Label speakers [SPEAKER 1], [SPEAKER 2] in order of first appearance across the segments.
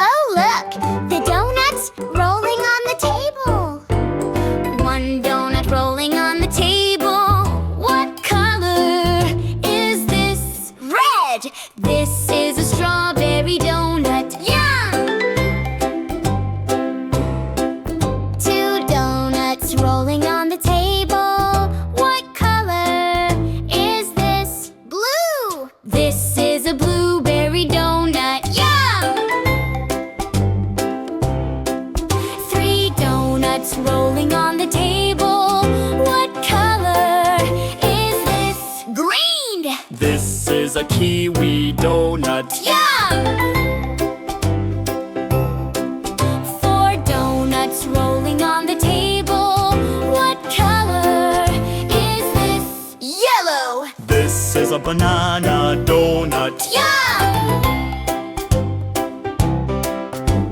[SPEAKER 1] Oh, look! The donuts rolling on the table. One donut rolling on the table. What color is this? Red! This is a strawberry donut. Yum! Two donuts rolling on the table. What color is this? Blue! This is a blueberry donut. Yum! Three donuts rolling on the table. What color is this? Green!
[SPEAKER 2] This is a kiwi donut.
[SPEAKER 1] Yum! Four donuts rolling on the table. What color is this? Yellow!
[SPEAKER 2] This is a banana donut.
[SPEAKER 1] Yum!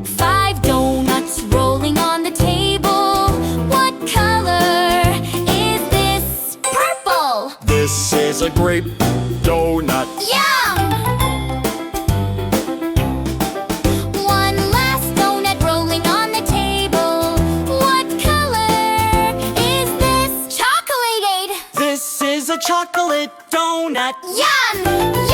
[SPEAKER 1] Five donuts rolling on the table. What color is this? Purple!
[SPEAKER 2] This is a grape donut.
[SPEAKER 1] Yum! One last donut rolling on the table. What color is this? Chocolated!
[SPEAKER 2] This is a chocolate donut.
[SPEAKER 1] Yum!